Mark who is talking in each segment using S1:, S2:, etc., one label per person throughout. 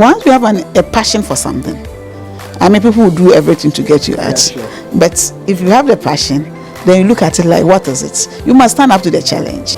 S1: once you have a passion for something, I mean, people will do everything to get you out.
S2: Sure.
S1: But if you have the passion, then you look at it like, what is it? You must stand up to the challenge.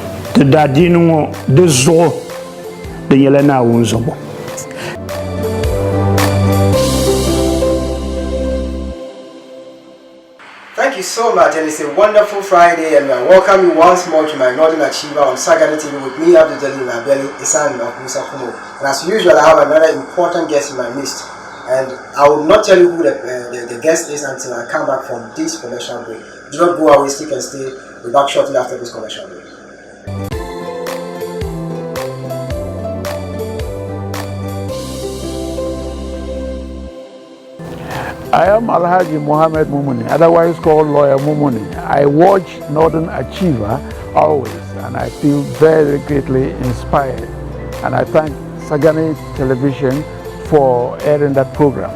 S2: Thank you so much, and it's a wonderful Friday, and I welcome you once more to my Northern Achiever on Sagani TV with me, Abdul-Jalil Naabeli, a son of Musa Kumo. And as usual, I have another important guest in my midst, and I will not tell you who the guest is until I come back from this commercial break. Do not go away, stick and stay. We'll be back shortly after this commercial break.
S3: I am Alhaji Mohammed Mumuni, otherwise called Lawyer Mumuni. I watch Northern Achiever always, and I feel very greatly inspired. And I thank Sagani Television for airing that program.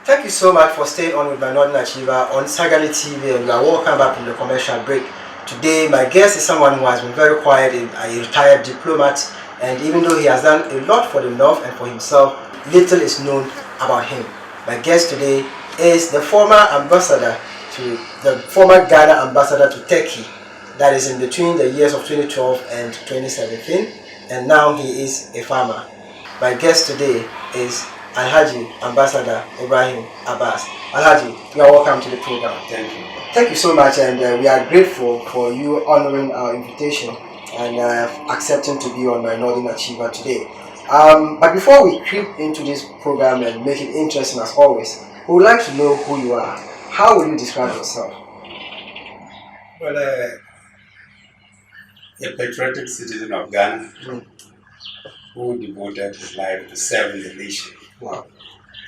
S2: Thank you so much for staying on with my Northern Achiever on Sagani TV, and you are welcome back from the commercial break. Today, my guest is someone who has been very quiet, a retired diplomat, and even though he has done a lot for the North and for himself, little is known about him. My guest today is the former Ghana ambassador to Turkey. That is in between the years of 2012 and 2017, and now he is a farmer. My guest today is Alhaji Ambassador Ibrahim Abass. Alhaji, you are welcome to the program.
S4: Thank you.
S2: Thank you so much, and we are grateful for you honoring our invitation and accepting to be on my Northern Achiever today. But before we creep into this program and make it interesting as always, we would like to know who you are. How will you describe yourself?
S4: Well, a patriotic citizen of Ghana who devoted his life to serving the nation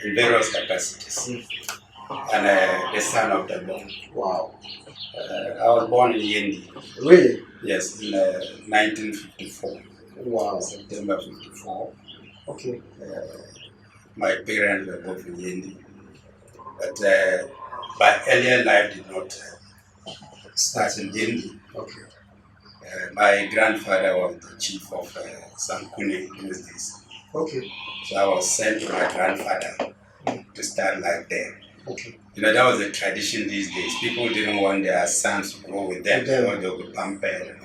S4: in various capacities. And the son of the Lord.
S2: Wow.
S4: I was born in Yendi.
S2: Really?
S4: Yes, in 1954.
S2: Wow.
S4: September 54.
S2: Okay.
S4: My parents were both in Yendi. But my earlier life did not start in Yendi.
S2: Okay.
S4: My grandfather was the chief of Sankune in those days.
S2: Okay.
S4: So I was sent to my grandfather to start life there.
S2: Okay.
S4: You know, that was the tradition these days. People didn't want their sons to grow with them, or they would be pampered.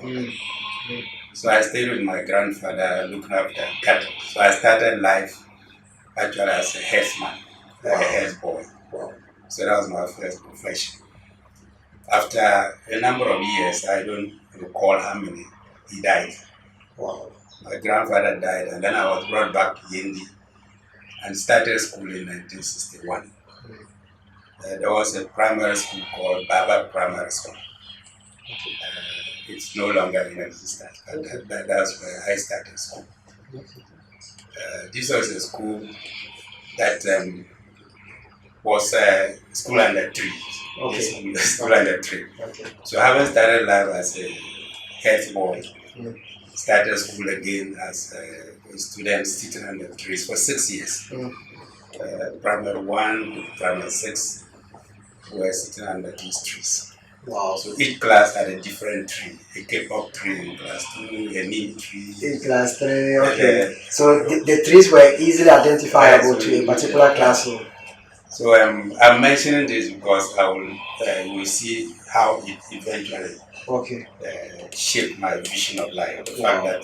S4: So I stayed with my grandfather looking after cattle. So I started life actually as a herdsman, a herdsboy.
S2: Wow.
S4: So that was my first profession. After a number of years, I don't recall how many, he died.
S2: Wow.
S4: My grandfather died, and then I was brought back to Yendi and started school in 1961. There was a primary school called Baba Primary School. It's no longer in existence. That's where I started school. This was a school that was a school under tree.
S2: Okay.
S4: School under tree.
S2: Okay.
S4: So having started life as a head boy, started school again as a student sitting under trees for 6 years. Primary 1 to primary 6 were sitting under these trees.
S2: Wow.
S4: So each class had a different tree. A K-pop tree in class 2, a neem tree.
S2: In class 3, okay. So the trees were easily identifiable to a particular classroom.
S4: So I'm mentioning this because I will see how it eventually shaped my vision of life. The fact that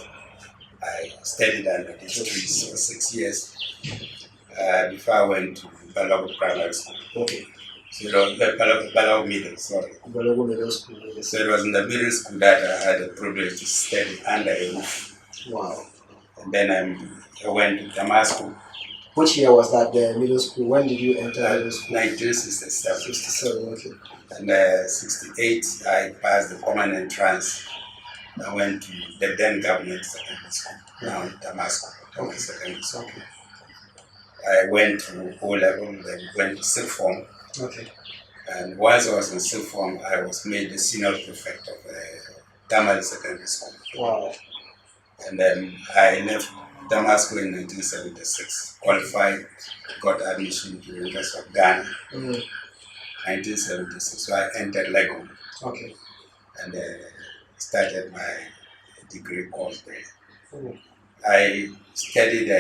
S4: I studied under these trees for 6 years before I went to Balogo Primary School.
S2: Okay.
S4: So it was Balogo Middle, sorry.
S2: Balogo Middle School. Yes.
S4: So it was in the middle school that I had the privilege to study under a roof.
S2: Wow.
S4: And then I went to Damascus.
S2: Which year was that, the middle school? When did you enter middle school?
S4: 1967.
S2: 67, okay.
S4: And 68, I passed the common entrance. I went to the then government secondary school, now Damascus Secondary School.
S2: Okay.
S4: I went to O-level, then went to sixth form.
S2: Okay.
S4: And once I was in sixth form, I was made the senior prefect of Damascus Secondary School.
S2: Wow.
S4: And then I left Damascus in 1976, qualified, got admission to the University of Ghana, 1976. So I entered Legon.
S2: Okay.
S4: and started my degree course there. I studied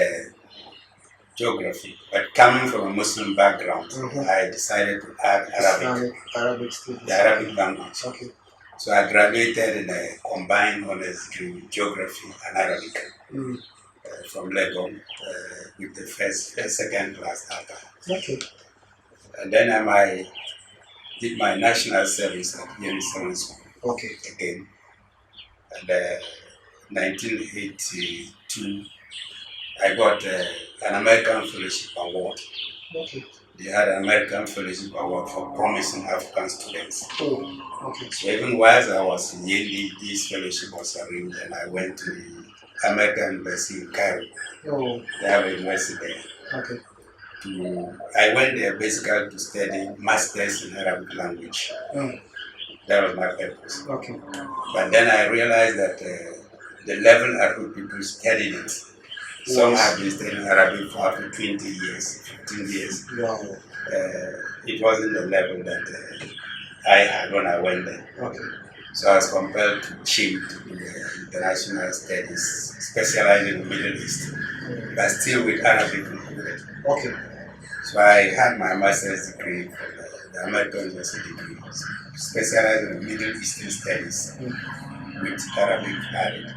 S4: geography, but coming from a Muslim background, I decided to add Arabic, the Arabic language. Okay. So I graduated in a combined honors degree with geography and Arabic from Legon with the second class upper. Okay. And then I did my national service at Yendi School. Okay. Again. And 1982, I got an American Fellowship Award. Okay. They had an American Fellowship Award for promising African students. Oh, okay. So even whilst I was in Yendi, this fellowship was arranged, and I went to the American University in Cairo. Oh. They have a university there. Okay. I went there basically to study masters in Arabic language. That was my purpose. Okay. But then I realized that the level at which people studied it, some have been studying Arabic for up to 20 years, 15 years. Wow. It wasn't the level that I had when I went there. Okay. So I was compelled to change to the international studies, specializing in the Middle East, but still with Arabic included. Okay. So I had my master's degree from the American University degree, specializing in Middle Eastern studies with Arabic added.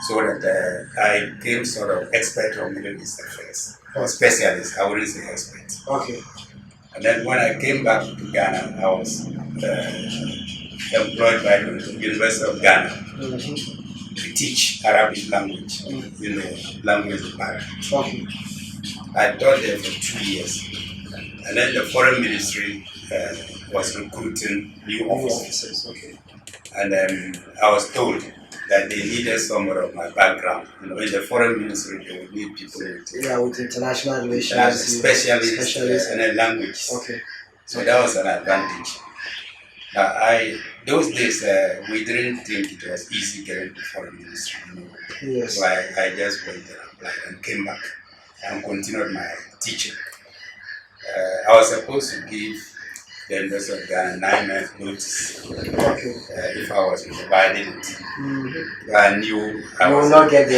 S4: So that I became sort of expert on Middle East affairs, or specialist, I wouldn't say expert. Okay. And then when I came back to Ghana, I was employed by the University of Ghana to teach Arabic language in the language department. Okay. I taught there for 2 years. And then the foreign ministry was recruiting new officers. Okay. And then I was told that they needed someone of my background. You know, in the foreign ministry, they would need people with
S2: international relations,
S4: specialists and then language. Okay. So that was an advantage. Now, those days, we didn't think it was easy getting to foreign ministry. You know? Yes. So I just went and applied and came back and continued my teaching. I was supposed to give the University of Ghana 9 months notice if I was provided it. I knew I was
S2: not get the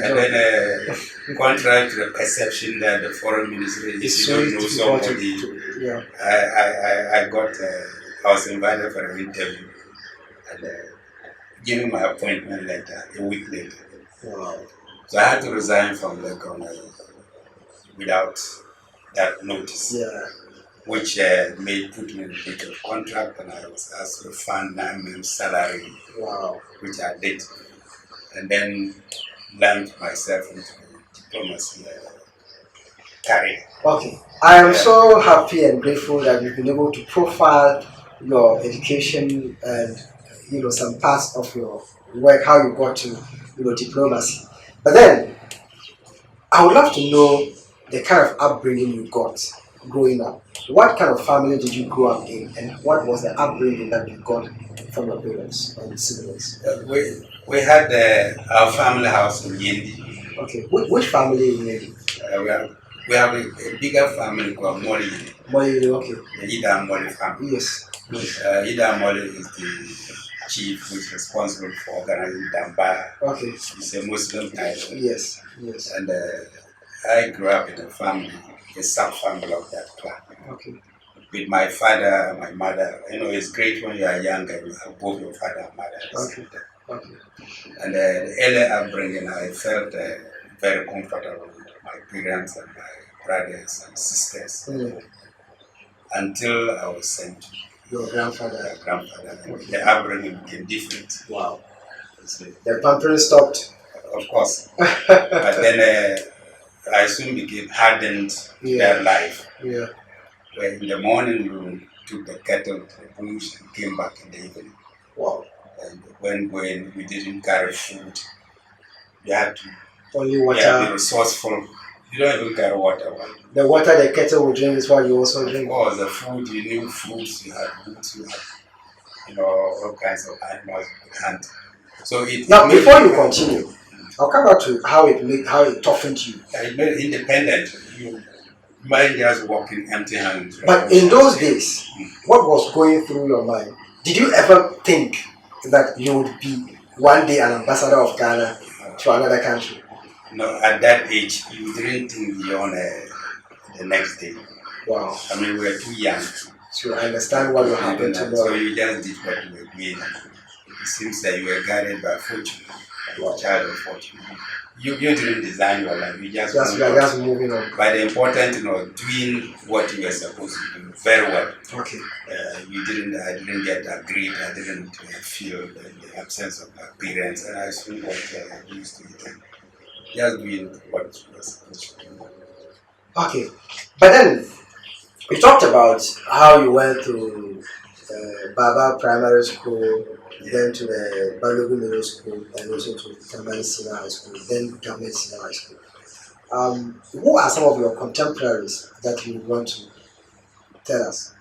S4: job. And then, contrary to the perception that the foreign ministry is you don't know somebody, I was invited for an interview and given my appointment letter a week later. Wow. So I had to resign from Legon without that notice, which may put me in a bit of contract, and I was asked to fund 9 months salary, which I did, and then launched myself into the diplomacy career. Okay,
S2: I am so happy and grateful that you've been able to profile your education and some parts of your work, how you got to diplomacy. But then I would love to know the kind of upbringing you got growing up. What kind of family did you grow up in, and what was the upbringing that you got from your parents and siblings?
S4: We had our family house in Yendi.
S2: Okay, which family in Yendi?
S4: We have a bigger family called Moli.
S2: Moli, okay.
S4: The Ida Moli family.
S2: Yes.
S4: Ida Moli is the chief who is responsible for organizing Damba. Okay. He's a Muslim guy.
S2: Yes, yes.
S4: And I grew up in a family, a sub-family of that clan. Okay. With my father, my mother. It's great when you are young and you have both your father and mother. Okay. Okay. And the early upbringing, I felt very comfortable with my parents and my brothers and sisters until I was sent to
S2: your grandfather.
S4: Okay. The upbringing became different.
S2: Wow. The pampering stopped.
S4: Of course. But then I soon became hardened to their life. Yeah. Where in the morning you took the cattle to the bush and came back in the evening. Wow. And when going, we didn't carry food. You had to
S2: only water.
S4: Be resourceful. You don't even carry water.
S2: The water the kettle would drink is what you also drink.
S4: Oh, the food, you knew fruits, you had boots, you had all kinds of animals you could hunt. So
S2: now before you continue, I'll come back to how it toughened you.
S4: It made it independent. Mine just walking empty-handed.
S2: But in those days, what was going through your mind? Did you ever think that you would be one day an ambassador of Ghana to another country?
S4: No, at that age, you didn't think beyond the next day.
S2: Wow.
S4: I mean, we were too young.
S2: So I understand what will happen tomorrow.
S4: So you just did what you were doing. It seems that you were guided by fortune, you were a child of fortune. You didn't design your life, you just
S2: moving on.
S4: But the important, doing what you were supposed to do very well.
S2: Okay.
S4: I didn't get that great, I didn't feel the absence of my parents, and I assumed what I used to it. Just doing what you were supposed to do.
S2: Okay. But then, we talked about how you went to Baba Primary School, then to the Balogun Middle School, and also to Tamale Senior High School, then Government Senior High School. Who are some of your contemporaries that you want to tell us?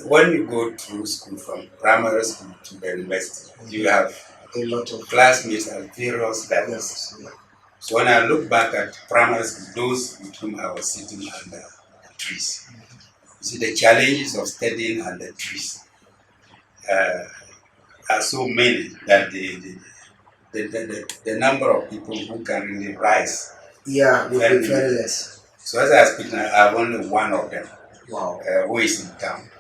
S4: When you go through school, from primary school to the university, you have
S2: a lot of
S4: classmates at various levels.
S2: Yes. Yeah.
S4: So when I look back at primary school, those with whom I was sitting under the trees, you see the challenges of studying under trees are so many that the number of people who can really rise
S2: will be very less.
S4: So as I speak now, I have only one of them.
S2: Wow.
S4: Who is in town.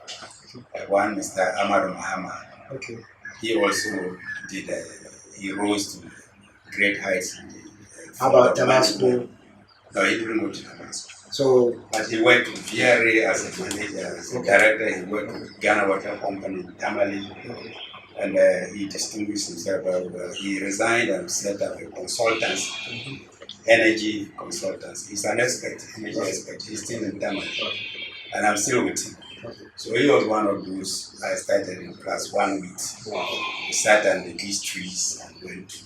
S4: One Mr. Amar Mahama.
S2: Okay.
S4: He also did, he rose to great heights.
S2: How about Damascus?
S4: No, he didn't go to Damascus.
S2: So,
S4: but he worked with VRA as a manager, as a director. He worked with Ghana Water Company in Tamale, and he distinguished himself very well. He resigned and set up a consultancy, energy consultancy. He's an expert, energy expert. He's still in Tamale, and I'm still with him. So he was one of those I started in class 1 with.
S2: Wow.
S4: We sat under these trees and went to.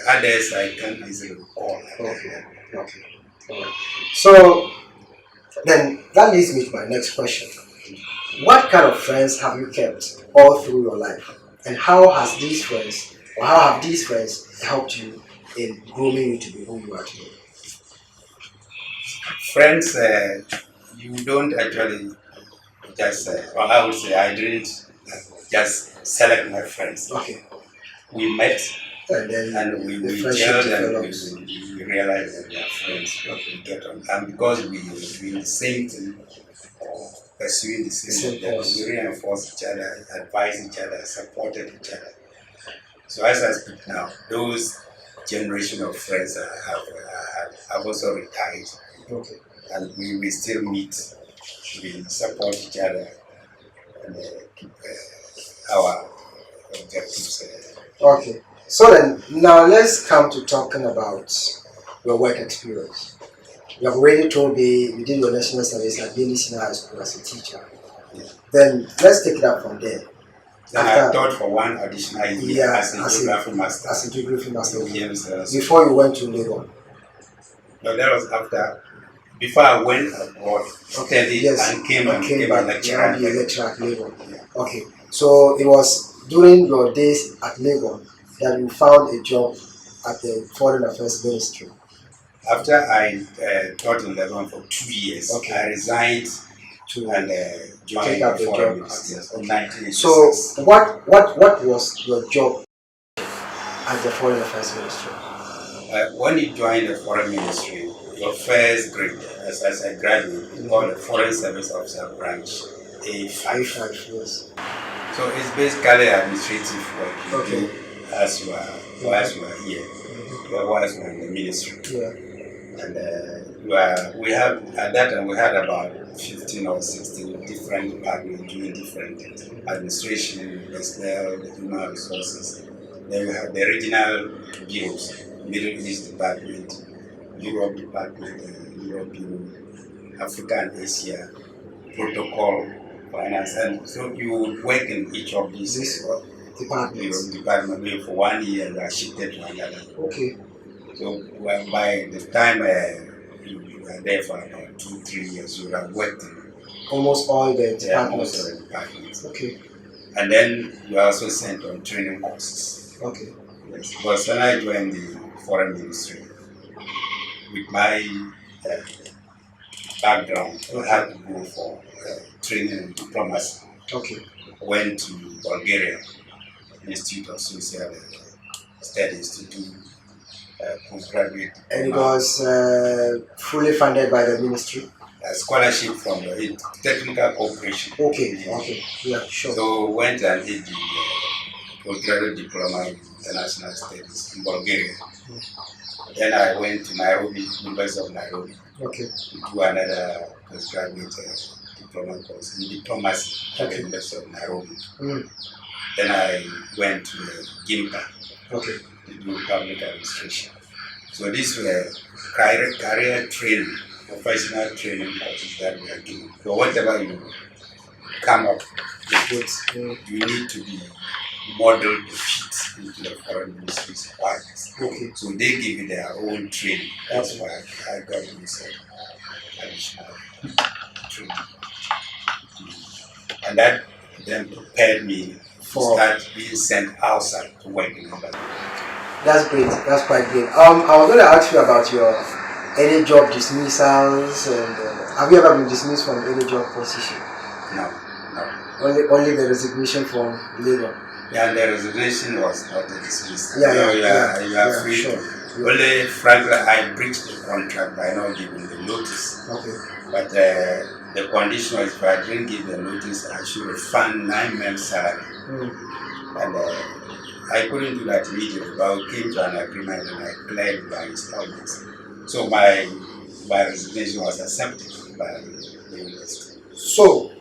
S4: Others I can't easily recall.
S2: Okay. So then that leads me to my next question. What kind of friends have you kept all through your life? And how have these friends helped you in grooming you to be who you are today?
S4: Friends, you don't actually just, well, I would say I didn't just select my friends.
S2: Okay.
S4: We met
S2: and
S4: we gelled and we realized that we are friends. We get on. And because we were doing the same thing, pursuing the same thing, we reinforced each other, advised each other, supported each other. So as I speak now, those generation of friends have also retired.
S2: Okay.
S4: And we still meet, we support each other, and keep our objectives.
S2: Okay. So then, now let's come to talking about your work experience. You have already told me you did your national service at Yendi Senior High School as a teacher. Yeah. Then let's take it up from there.
S4: Then I taught for one additional year as a geography master.
S2: As a geography master.
S4: Before
S2: you went to Legon.
S4: No, that was after. Before I went abroad, and came back lecturer at
S2: Legon. Yeah. Okay. So it was during your days at Legon that you found a job at the Foreign Affairs Ministry.
S4: After I taught in Legon for 2 years, I resigned and joined the Foreign Ministry in 1986.
S2: So what was your job at the Foreign Affairs Ministry?
S4: When you join the Foreign Ministry, your first grade, as a graduate, is called the Foreign Service Officer Branch A5.
S2: Yes.
S4: So it's basically administrative work you do as you are here, as you are in the ministry.
S2: Yeah.
S4: And we have at that time we had about 15 or 16 different departments doing different things: administration, personnel, the human resources. Then we have the regional bureaus, Middle East Department, Europe Department, Europe Bureau, Africa and Asia, Protocol, Finance, and so you would work in each of these departments for 1 year and are shifted to another.
S2: Okay.
S4: So by the time you were there for about 2-3 years, you have worked in
S2: almost all the departments.
S4: Yeah, most of the departments.
S2: Okay.
S4: And then you are also sent on training courses.
S2: Okay.
S4: Yes, because when I joined the foreign ministry, with my background. I had to go for training in diplomacy.
S2: Okay.
S4: Went to Bulgaria, Institute of Social Studies to do postgraduate.
S2: And it was fully funded by the ministry?
S4: A scholarship from the Technical Corporation.
S2: Okay, okay, yeah, sure.
S4: So went and did the postgraduate diploma in international studies in Bulgaria. Then I went to Nairobi, University of Nairobi,
S2: okay,
S4: to do another postgraduate diploma course in diplomacy at the University of Nairobi. Then I went to GIMPA,
S2: okay,
S4: to do public administration. So these were career training, professional training courses that we are doing. So whatever you come up with, you need to be modeled to fit into the foreign ministry's requirements.
S2: okay.
S4: So they give you their own training. That's why I got this additional training. And that then prepared me to start being sent outside to work in London.
S2: That's great. That's quite great. I was going to ask you about your any job dismissals, and have you ever been dismissed from any job position?
S4: No.
S2: Only the resignation from Legon.
S4: Yeah, and the resignation was not a dismissal. You are free.
S2: Sure.
S4: Only, frankly, I breached the contract by not giving the notice.
S2: Okay.
S4: But the condition was if I didn't give the notice, I should refund 9 months' salary. And I couldn't do that immediately, but we came to an agreement and I cleared my installments. So my resignation was accepted by the university.
S2: So,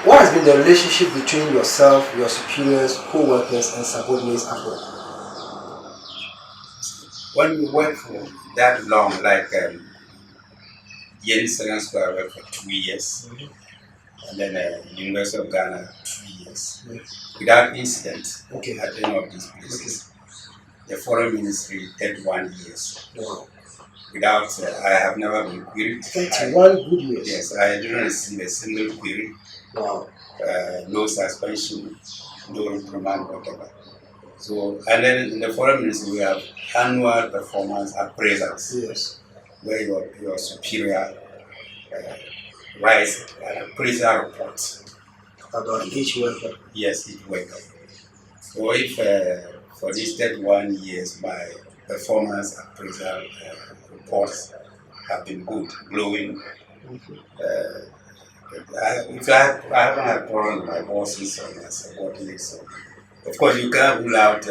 S2: what has been the relationship between yourself, your superiors, co-workers, and subordinates at work?
S4: When we work for that long, like Yendi Second School, I worked for 2 years, and then University of Ghana 3 years, without incident.
S2: Okay.
S4: At any of these places. The foreign ministry 31 years.
S2: Wow.
S4: Without, I have never been queried.
S2: 31 good years.
S4: Yes, I didn't receive a single query.
S2: Wow.
S4: No suspension, no reprimand, whatever. So, and then in the foreign ministry, we have annual performance appraisals.
S2: Yes.
S4: Where your superior writes an appraisal report
S2: About each worker.
S4: Yes, each worker. So if for these 31 years my performance appraisal reports have been good, glowing. If I haven't had problems with my bosses or my subordinates, so of course you can't rule out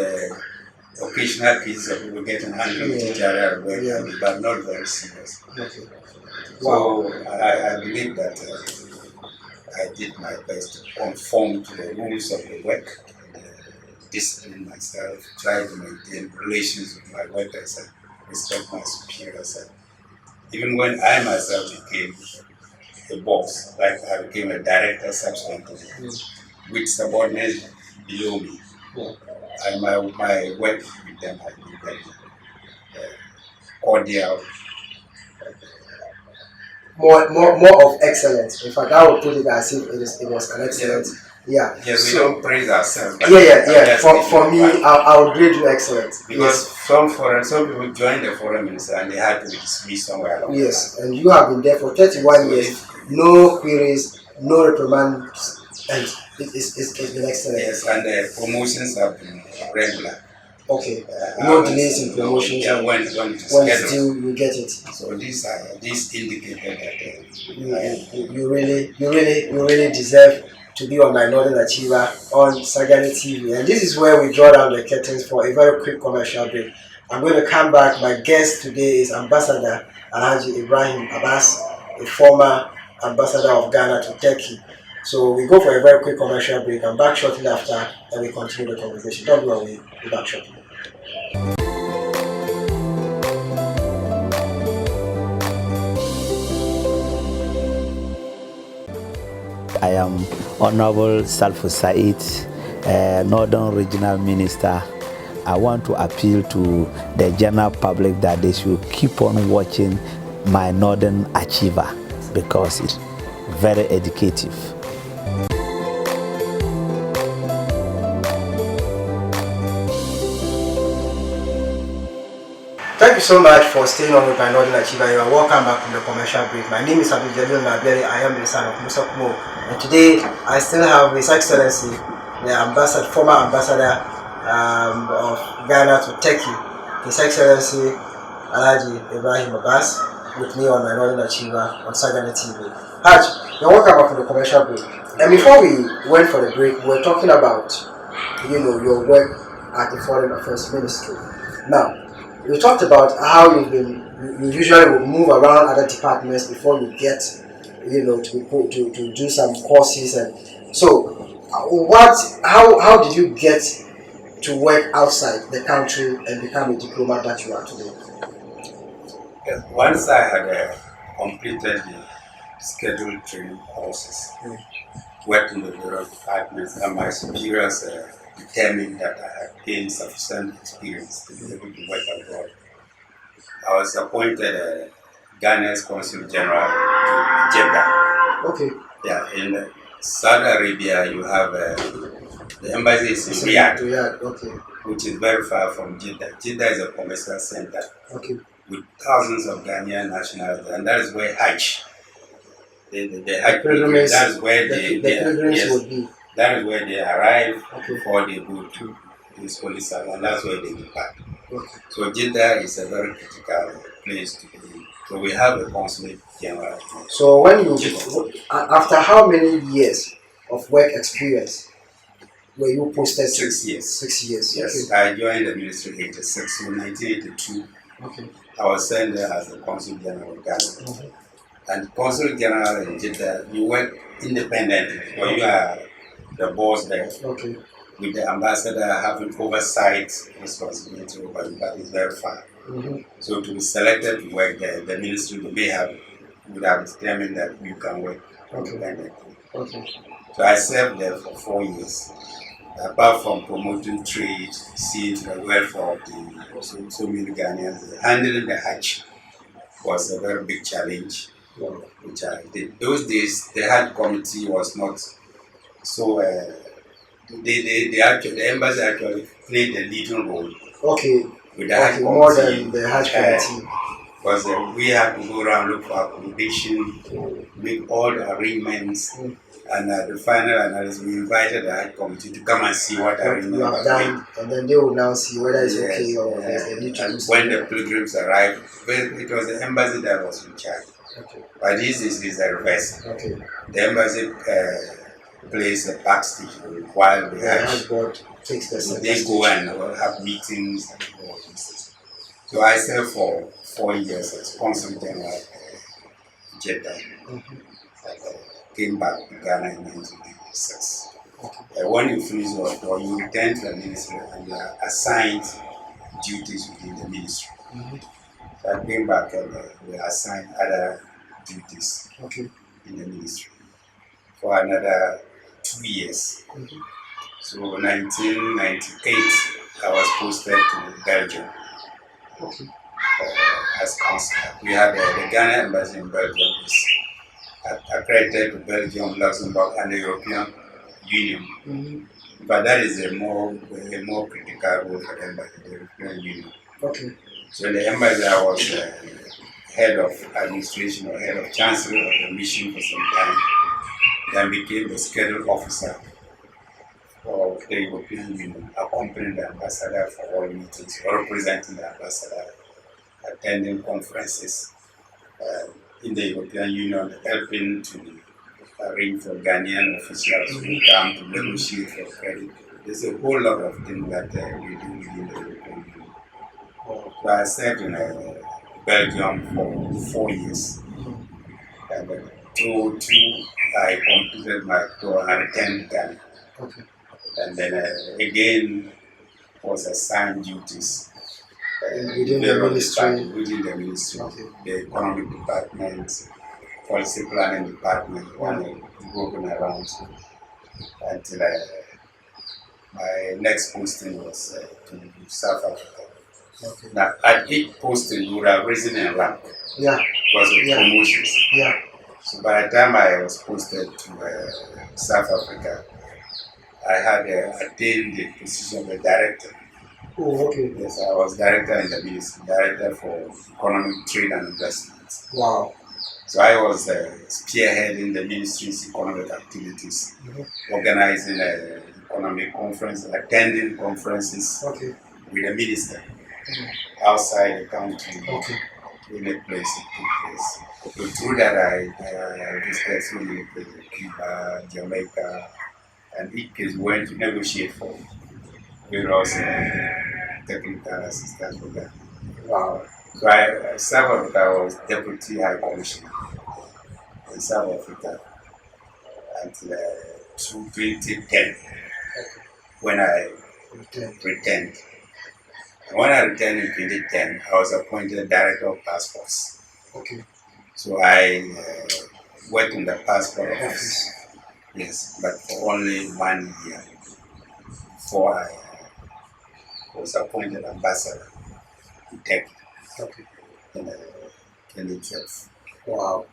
S4: occasional cases of people getting angry with each other, but not very serious.
S2: Okay.
S4: So I believe that I did my best to conform to the rules of the work, discipline myself, try to maintain relations with my workers and respect my superiors. Even when I myself became a boss, like I became a director subsequently, with subordinates below me, and my work with them has been very cordial.
S2: More of excellence. In fact, I would put it as if it was an excellent. Yeah.
S4: Yes, we don't praise ourselves.
S2: Yeah. For me, I would grade you excellent.
S4: Because some people joined the foreign ministry and they had to be dismissed somewhere along.
S2: Yes, and you have been there for 31 years. No queries, no reprimands, and it's been excellent.
S4: Yes, and the promotions have been regular.
S2: Okay. No delays in promotions.
S4: Yeah, when
S2: still you get it.
S4: So these indicated that
S2: you really deserve to be on my Northern Achiever on Sagani TV. And this is where we draw down the curtains for a very quick commercial break. I'm going to come back. My guest today is Ambassador Alhaji Ibrahim Abass, a former ambassador of Ghana to Turkey. So we go for a very quick commercial break. I'm back shortly after and we continue the conversation. Don't go away. We'll be back shortly.
S5: I am Honorable Salfu Said, Northern Regional Minister. I want to appeal to the general public that they should keep on watching my Northern Achiever because it's very educative.
S2: Thank you so much for staying on with my Northern Achiever. You are welcome back from the commercial break. My name is Abdul-Jalil Naabeli. I am the son of Musa Kumo. And today I still have His Excellency, the former ambassador of Ghana to Turkey, His Excellency Ibrahim Abass, with me on my Northern Achiever on Sagani TV. Haj, you're welcome back from the commercial break. And before we went for the break, we were talking about, your work at the Foreign Affairs Ministry. Now, we talked about how you usually will move around other departments before you get, to do some courses. And so, how did you get to work outside the country and become a diplomat that you are today?
S4: Once I had completed the scheduled training courses, worked in the various departments, and my superiors determined that I had gained sufficient experience to be able to work abroad. I was appointed Ghana's Consul General to Jeddah.
S2: Okay.
S4: Yeah, in Saudi Arabia, you have the embassy is in Riyadh,
S2: okay,
S4: which is very far from Jeddah. Jeddah is a commercial center,
S2: okay,
S4: with thousands of Ghanaian nationals, and that is where Hajj, the Hajj pilgrims, that is where
S2: the pilgrims would be.
S4: That is where they arrive,
S2: okay,
S4: before they go to this holy site, and that's where they depart.
S2: Okay.
S4: So Jeddah is a very critical place to be. So we have a consulate general.
S2: So after how many years of work experience were you posted?
S4: 6 years.
S2: 6 years.
S4: Yes,
S2: okay.
S4: I joined the ministry in 86. So in 1982,
S2: okay,
S4: I was sent there as the consul general of Ghana. And consul general in Jeddah, you work independently, or you are the boss there.
S2: Okay.
S4: With the ambassador having oversight responsibility over you, but it's very far. So to be selected to work there, the ministry would have determined that you can work independently.
S2: Okay.
S4: So I served there for 4 years. Apart from promoting trade, seeing to the welfare of so many Ghanaians, handling the Hajj was a very big challenge, which I did. Those days, the Hajj committee was not so. The embassy actually played the leading role.
S2: Okay.
S4: With the Hajj
S2: more
S4: committee,
S2: than the Hajj committee.
S4: Because we had to go around, look for accommodation, make all the arrangements, and the final analysis, we invited the Hajj committee to come and see what arrangements
S2: you have done, and then they will now see whether it's okay or they need to do something.
S4: When the pilgrims arrived, it was the embassy that was in charge.
S2: Okay.
S4: But this is the reverse.
S2: Okay.
S4: The embassy plays a backstage while the
S2: Hajj board takes the
S4: they go and have meetings and all this. So I served for 4 years as consul general at Jeddah. Came back to Ghana in 1996. When you finish or you return to the ministry and you are assigned duties within the ministry. So I came back and we assigned other duties in the ministry for another 2 years. So 1998, I was posted to Belgium as consul. We had the Ghana embassy in Belgium is accredited to Belgium, Luxembourg, and the European Union. But that is a more critical role for the embassy, the European Union. Okay. So in the embassy, I was head of administration or head of chancellor of the mission for some time. Then became the scheduled officer of the European Union, accompanying the ambassador for all meetings, or representing the ambassador, attending conferences in the European Union, helping to arrange for Ghanaian officials who come to negotiate for credit. There's a whole lot of things that we do within the European Union. So I served in Belgium for 4 years. And I completed my tour and returned to Ghana. And then again was assigned duties
S2: within the
S4: ministry, the economic department, policy planning department, moving around until my next posting was to South Africa. Now, at each posting, you would have risen in rank because of promotions. So by the time I was posted to South Africa, I had attained the position of a director
S2: Oh, okay.
S4: Yes, I was director in the ministry, director for economic trade and investment.
S2: Wow.
S4: So I was spearheading the ministry's economic activities, organizing economic conference, attending conferences with the minister outside the country, in a place it took place. So through that I visited so many places, Cuba, Jamaica, and each case went to negotiate for various technical assistance for that.
S2: Wow.
S4: So I South Africa was Deputy High Commissioner in South Africa until 2010 when I returned. And when I returned in 2010, I was appointed Director of Passports.
S2: Okay.
S4: So I worked in the passport office. Yes, but for only 1 year before I was appointed ambassador in Turkey in 2012.
S2: Wow.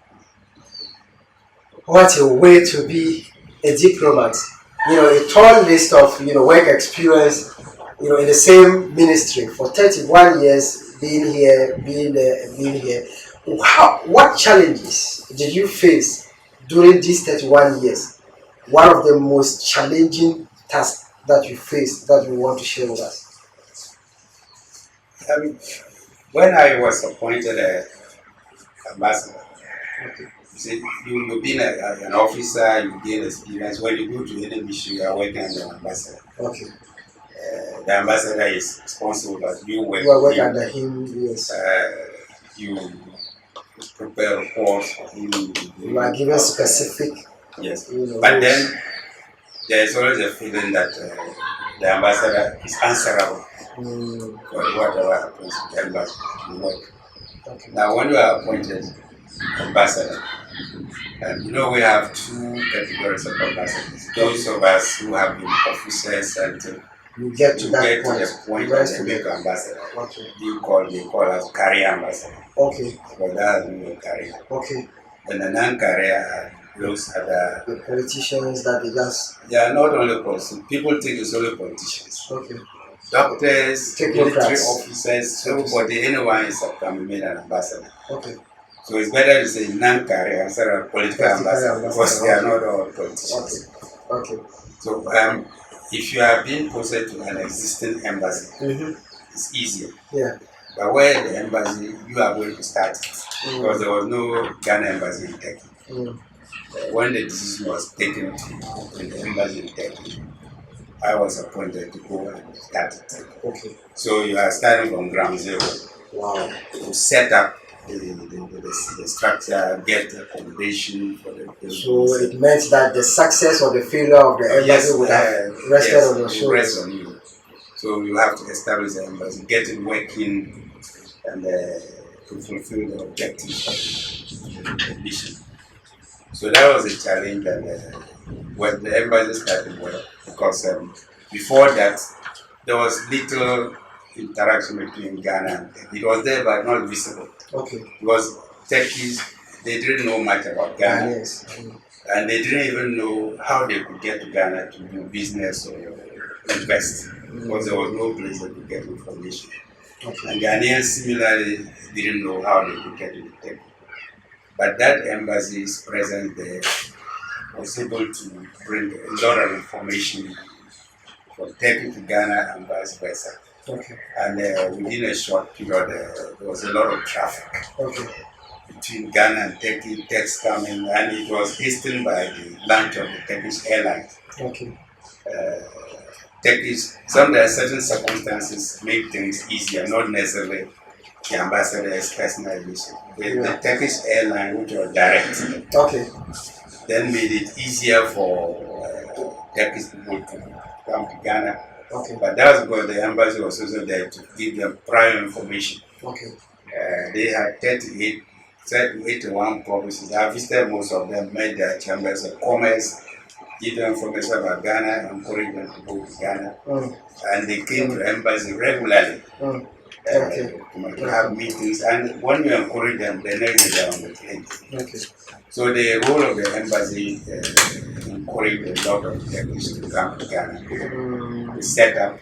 S2: What a way to be a diplomat. You know, a tall list of, work experience, in the same ministry for 31 years, being here, being here. What challenges did you face during these 31 years? One of the most challenging tasks that you faced that you want to share with us?
S4: When I was appointed ambassador, you see, you've been an officer, you gain experience. When you go to any mission, you are working as an ambassador.
S2: Okay.
S4: The ambassador is responsible, but you work
S2: under him, yes.
S4: You prepare reports for him.
S2: You are given specific.
S4: Yes. But then there is always a feeling that the ambassador is answerable for whatever happens to the embassy to work.
S2: Okay.
S4: Now, when you are appointed ambassador, and we have two categories of ambassadors. Those of us who have been officers and
S2: you get to
S4: the point that they make ambassador.
S2: Okay.
S4: They call us career ambassador.
S2: Okay.
S4: But that has no career.
S2: Okay.
S4: And the non-career are those other
S2: the politicians that
S4: they are not only politicians. People think it's only politicians.
S2: Okay.
S4: Doctors, military officers,
S2: everybody,
S4: anyone is can be made an ambassador.
S2: Okay.
S4: So it's better to say non-career instead of political ambassador because they are not all politicians.
S2: Okay.
S4: So if you are being posted to an existing embassy, it's easier.
S2: Yeah.
S4: But where the embassy, you are going to start because there was no Ghana embassy in Turkey. When the decision was taken to open the embassy in Turkey, I was appointed to go and start it. Okay. So you are starting from ground zero. Wow. To set up the structure, get accommodation for the people.
S2: So it meant that the success or the failure of the embassy would have rested on your shoulders.
S4: Rest on you. So you have to establish the embassy, get it working, and to fulfill the objectives of the mission. So that was a challenge, and when the embassy started well, because before that there was little interaction between Ghana and Turkey. It was there but not visible. Okay. Because Turkeys, they didn't know much about Ghana. Yes. And they didn't even know how they could get to Ghana to do business or invest. Because there was no place they could get information. Okay. And Ghanaians similarly didn't know how they could get to Turkey. But that embassy's presence there was able to bring a lot of information from Turkey to Ghana and vice versa. Okay. And within a short period, there was a lot of traffic between Ghana and Turkey, texts coming, and it was hastened by the launch of the Turkish Airlines. Okay. There are certain circumstances make things easier, not necessarily the ambassador's personal mission. The Turkish airline, which was direct, then made it easier for Turkish people to come to Ghana. Okay. But that was because the embassy was also there to give them prior information. Okay. They had 81 provinces. I visited most of them, made their chambers of commerce, give them information about Ghana, encourage them to go to Ghana. And they came to the embassy regularly to have meetings. And when you encourage them, they next day they are on the plane. Okay. So the role of the embassy encouraged a lot of Turkish to come to Ghana. We set up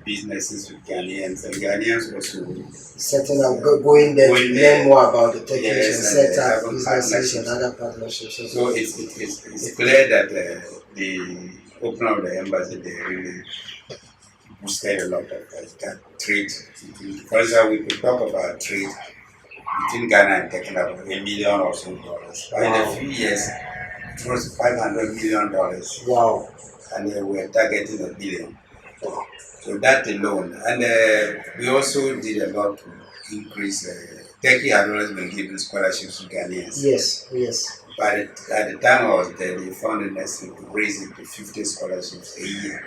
S4: businesses with Ghanaians, and Ghanaians also
S2: setting up, going there to learn more about the techniques and set up businesses and other partnerships.
S4: So it's clear that the opening of the embassy, they really boosted a lot of that trade. For example, we could talk about trade between Ghana and taking about $1 million or so. But in a few years, it was $500 million.
S2: Wow.
S4: And we're targeting $1 billion. So that alone. And we also did a lot to increase. Turkey had always been giving scholarships to Ghanaians.
S2: Yes, yes.
S4: But at the time I was there, they found it necessary to raise it to 50 scholarships a year.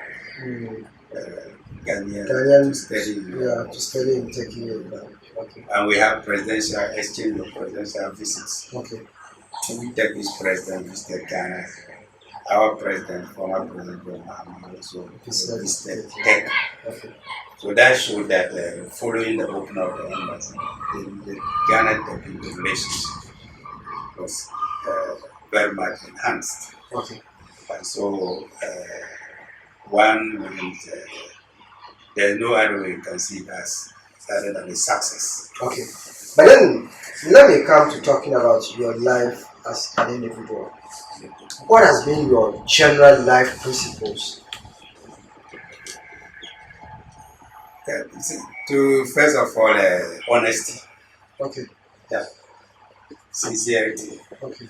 S4: Ghanaian
S2: to study in Turkey. Okay.
S4: And we have presidential exchange of presidential visits.
S2: Okay.
S4: We take this president visited Ghana. Our president, former President Ibrahim also visited Tech.
S2: Okay.
S4: So that showed that following the opening of the embassy, the Ghana-Turkey relationship was very much enhanced.
S2: Okay.
S4: And so one wouldn't, there's no other way you can see it as other than a success.
S2: Okay. But then let me come to talking about your life as an individual. What has been your general life principles?
S4: To first of all, honesty.
S2: Okay.
S4: Yeah. Sincerity.
S2: Okay.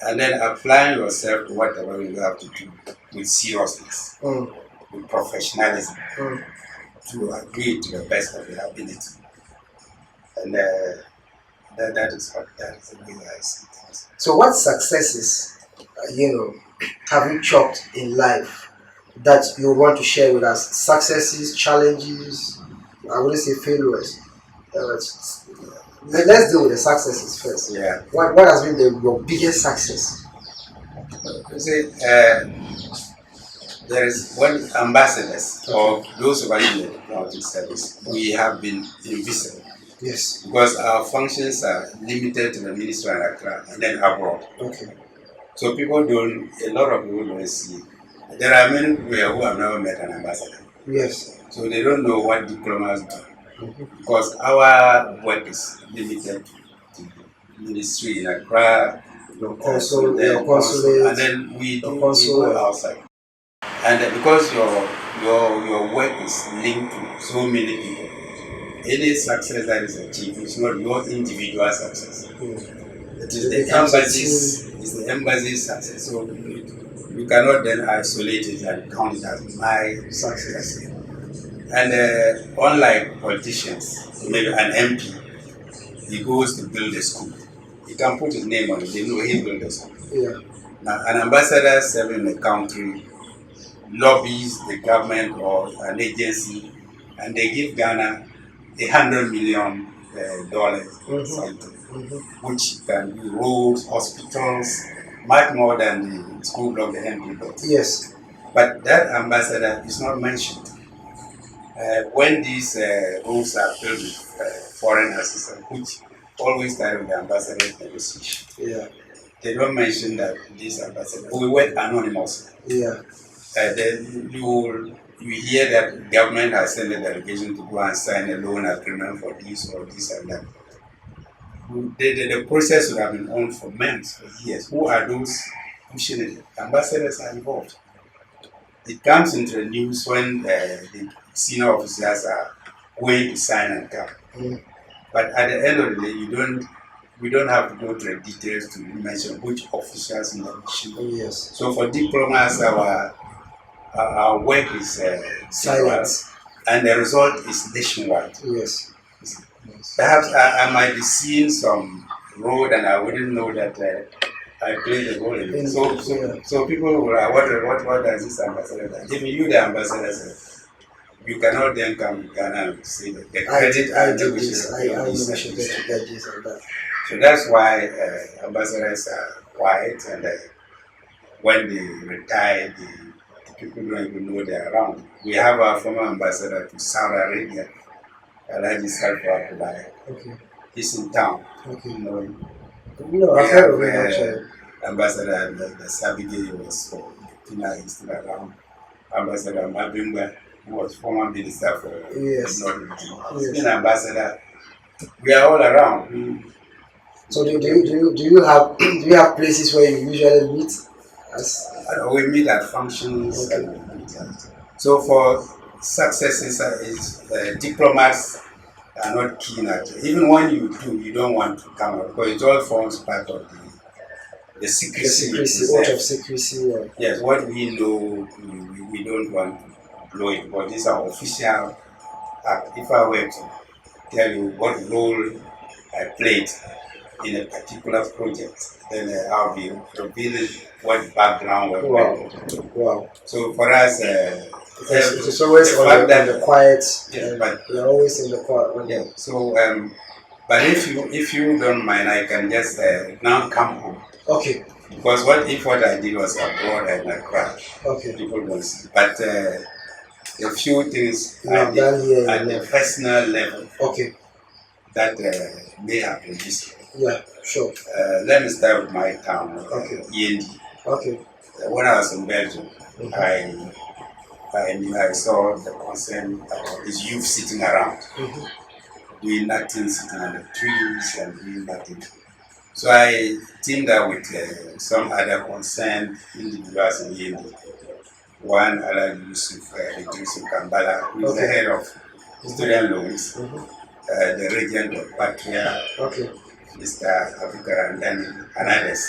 S4: And then applying yourself to whatever you have to do with seriousness, with professionalism, to agree to the best of your ability. And that is the way I see things.
S2: So what successes, have you chalked in life that you want to share with us? Successes, challenges, I wouldn't say failures. Let's deal with the successes first.
S4: Yeah.
S2: What has been your biggest success?
S4: You see, there is one ambassadors or those who are in the diplomatic service. We have been invisible.
S2: Yes.
S4: Because our functions are limited to the ministry and Accra and then abroad.
S2: Okay.
S4: So a lot of people don't see. There are many people here who have never met an ambassador.
S2: Yes.
S4: So they don't know what diplomats do. Because our work is limited to the ministry in Accra,
S2: consulate,
S4: and then we go outside. And because your work is linked to so many people, any success that is achieved is not your individual success. It is the embassy's success. So you cannot then isolate it and count it as my success. And unlike politicians, maybe an MP, he goes to build a school. He can put his name on it, they know he built a school.
S2: Yeah.
S4: Now, an ambassador serving the country lobbies the government or an agency, and they give Ghana $100 million, which can be roads, hospitals, much more than the school block the MP built.
S2: Yes.
S4: But that ambassador is not mentioned. When these roads are filled with foreign assistance, which always start with the ambassador's negotiation.
S2: Yeah.
S4: They don't mention that this ambassador, we work anonymously.
S2: Yeah.
S4: Then you hear that government has sent a delegation to go and sign a loan agreement for this or this and that. The process would have been on for months, for years. Who are those pushing it? Ambassadors are involved. It comes into the news when the senior officers are going to sign and come. But at the end of the day, we don't have to go to the details to mention which officials in the mission.
S2: Yes.
S4: So for diplomats, our work is silent, and the result is nationwide.
S2: Yes.
S4: Perhaps I might be seeing some road and I wouldn't know that I played a role in it. So people will what does this ambassador do? If you the ambassador, you cannot then come to Ghana and say that the credit
S2: I did this, I should get this and that.
S4: So that's why ambassadors are quiet, and when they retire, the people don't even know they're around. We have our former ambassador to Saudi Arabia, Abdul-Jalil.
S2: Okay.
S4: He's in town.
S2: Okay.
S4: I've heard of him actually. Ambassador the Sabige was still around. Ambassador Mabimba who was former minister for
S2: Yes.
S4: Northern Region.
S2: Yes.
S4: He's been ambassador. We are all around.
S2: So do you have places where you usually meet?
S4: We meet at functions.
S2: Okay.
S4: And we meet at, so for successes, diplomats are not keen at it. Even when you do, you don't want to come out because it all forms part of the secrecy.
S2: The secrecy, out of secrecy. Yeah.
S4: Yes, what we know, we don't want to blow it, but these are official acts. If I were to tell you what role I played in a particular project, then I'll be revealing what background was.
S2: Wow. Wow.
S4: So for us,
S2: it's always on the quiet.
S4: Yes, but
S2: you're always in the quiet.
S4: Yeah. So, but if you don't mind, I can just now come home. Okay. Because what I did was abroad and I crashed. Okay. People don't see. But a few things I did at the personal level. Okay. That may have registered. Yeah, sure. Let me start with my town. Okay. Yendi. Okay. When I was in Belgium, I saw the concern about these youth sitting around, doing nothing, sitting on the trees and doing nothing. So I teamed up with some other concerned individuals in Yendi. One, Yusuf Kambala, who is the head of student loans, the regent of Patria, Mr. Abdul-Jalil Naabeli, and others,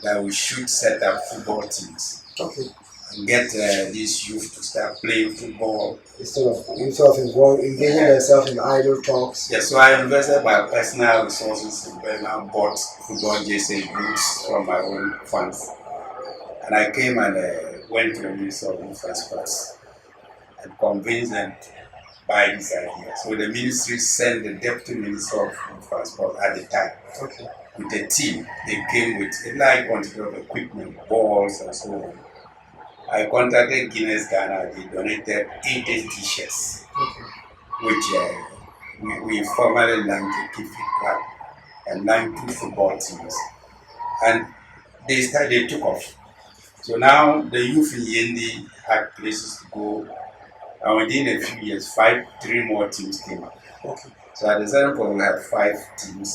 S4: that we should set up football teams. Okay. And get these youth to start playing football. Instead of engaging themselves in idle talks. Yes, so I invested my personal resources in Belgium, bought football jerseys, boots from my own funds. And I came and went to the Minister of Infrastructure and convinced them to buy this idea. So the ministry sent the Deputy Minister of Infrastructure at the time. Okay. With a team. They came with a large quantity of equipment, balls and so on. I contacted Guinness Ghana. They donated 80 t-shirts, which we formally named the Kifi Club and named 2 football teams. And they took off. So now the youth in Yendi had places to go. And within a few years, 3 more teams came up. Okay. So at the certain point, we had 5 teams.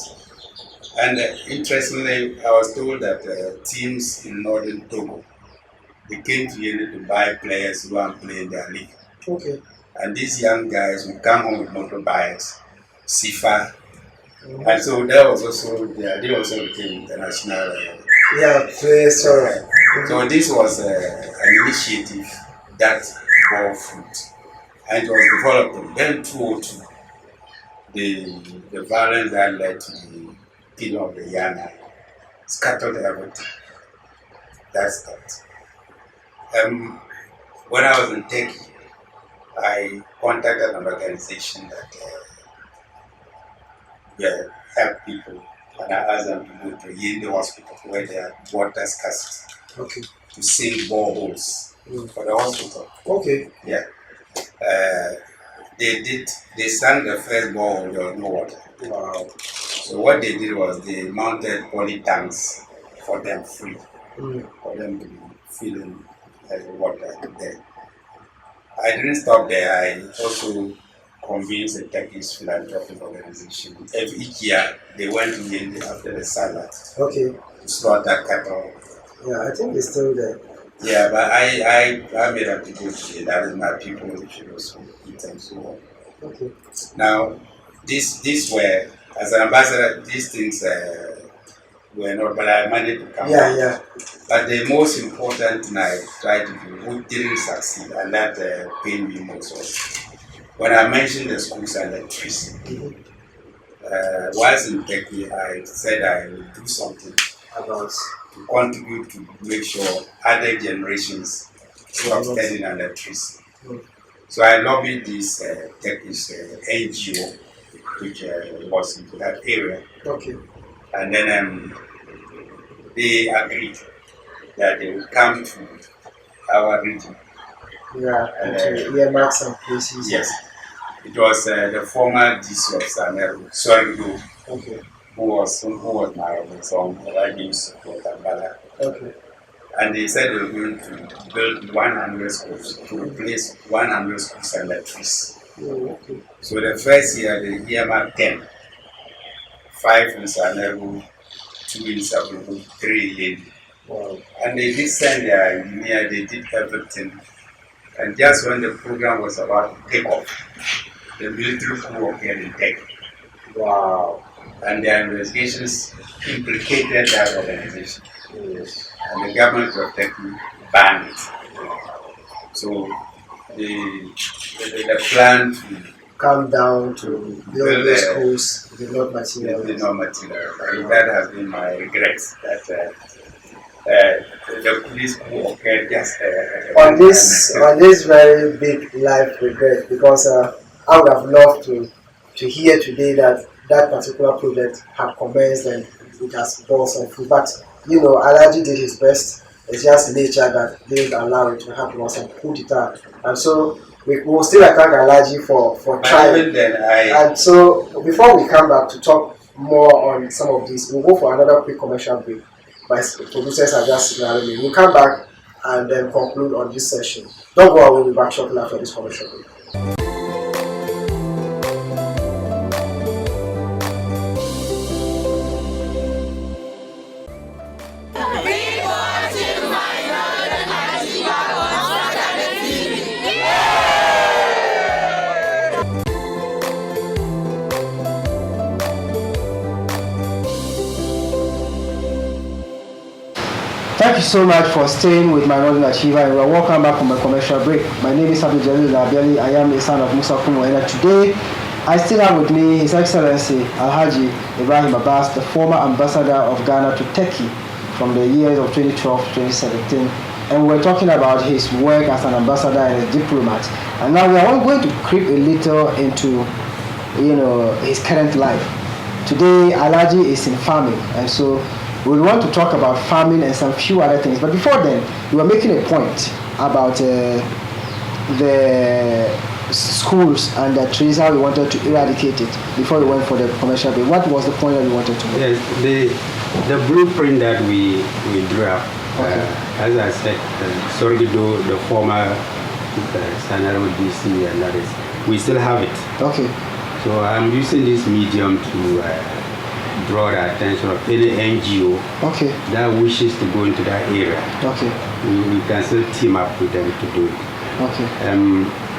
S4: And interestingly, I was told that teams in northern Togo, they came to Yendi to buy players who are playing their league. Okay. And these young guys would come home with motorbikes, Sifa. And so that was also, they also became international. So this was an initiative that bore fruit. And it was developed. Then 2002, the violence that led to the killing of the Yana scattered everything. That's that. When I was in Turkey, I contacted an organization that help people, and I asked them to go to Yendi hospital where they had water scarcity to sink boreholes for the hospital. Okay. Yeah. They sank the first borehole, there was no water. Wow. So what they did was they mounted poly tanks for them free, for them to be filling water there. I didn't stop there. I also convinced a Turkish philanthropic organization. Each year they went to Yendi after the salad to slaughter cattle. Yeah, I think it's still there. Yeah, but I made up to go to that is my people should also eat and so on. Okay. Now, these were, as an ambassador, these things were not, but I managed to come back. Yeah. But the most important thing I tried to do, who didn't succeed, and that pained me most, was when I mentioned the schools and the trees. Whilst in Turkey, I said I would do something about to contribute to make sure other generations stop standing under trees. So I lobbied this Turkish NGO, which was into that area. Okay. And then they agreed that they would come to our region. Yeah, and earmark some places. Yes. It was the former DC of Sameru, Sorgo, who was my son, Ibrahim Abass. Okay. And they said they were going to build 100 schools to replace 100 schools under trees. So the first year they earmarked 10. 5 in Saneru, 2 in Sabuku, 3 in Yendi.
S2: Wow.
S4: And they did send their engineer, they did everything. And just when the program was about to take off, the military coup occurred in Tech.
S2: Wow.
S4: And their investigations implicated that organization.
S2: Yes.
S4: And the government of Turkey banned it. So the plan to
S2: come down to build those schools did not materialize.
S4: Did not materialize. And that has been my regret that the police coup occurred just
S2: on this very big life regret, because I would have loved to hear today that particular project had commenced and it has brought some fruit. But you know, Alaji did his best. It's just nature that didn't allow it to happen, or some coup d'etat. And so we will still thank Alaji for trying. And so before we come back to talk more on some of these, we'll go for another quick commercial break. My producers are just signaling me. We'll come back and then conclude on this session. Don't go away, we'll be back shortly after this commercial break. Thank you so much for staying with my Northern Achiever, and we're welcome back from a commercial break. My name is Abdul-Jalil Naabeli. I am a son of Musa Kumo, and today I still have with me His Excellency Alhaji Ibrahim Abass, the former ambassador of Ghana to Turkey from the years of 2012 to 2017. And we're talking about his work as an ambassador and a diplomat. And now we are going to creep a little into, his current life. Today, Alhaji is in farming, and so we want to talk about farming and some few other things. But before then, we were making a point about the schools and the trees, how we wanted to eradicate it before we went for the commercial break. What was the point that we wanted to make?
S6: Yes, the blueprint that we drew up, as I said, Sorgido, the former Sanaro DC and others, we still have it.
S2: Okay.
S6: So I'm using this medium to draw the attention of any NGO that wishes to go into that area.
S2: Okay.
S6: We can still team up with them to do it.
S2: Okay.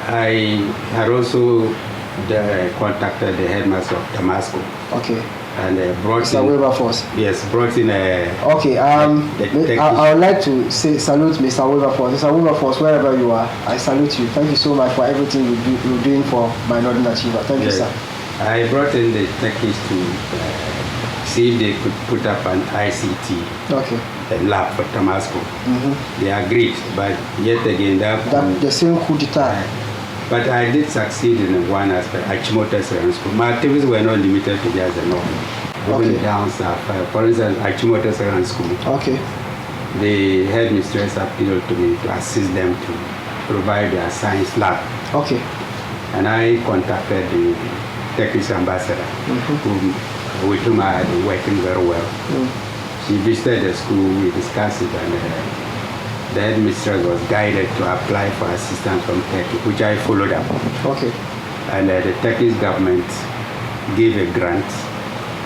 S6: I had also contacted the headmaster of Damascus.
S2: Okay.
S6: And brought
S2: Mr.
S6: in.
S2: Wilberforce.
S6: Yes, brought in a.
S2: Okay. I would like to salute Mr. Wilberforce. Mr. Wilberforce, wherever you are, I salute you. Thank you so much for everything you're doing for my Northern Achiever. Thank you, sir.
S6: I brought in the Turkish to see if they could put up an ICT lab for Damascus. They agreed, but yet again
S2: the same coup d'etat.
S6: But I did succeed in one aspect. Achimota Secondary School. My activities were not limited to just the north. Even down south. For instance, Achimota Secondary School.
S2: Okay.
S6: The headmistress appealed to me to assist them to provide their science lab.
S2: Okay.
S6: And I contacted the Turkish ambassador, with whom I had been working very well. She visited the school, we discussed it, and the headmistress was guided to apply for assistance from Turkey, which I followed up.
S2: Okay.
S6: And the Turkish government gave a grant,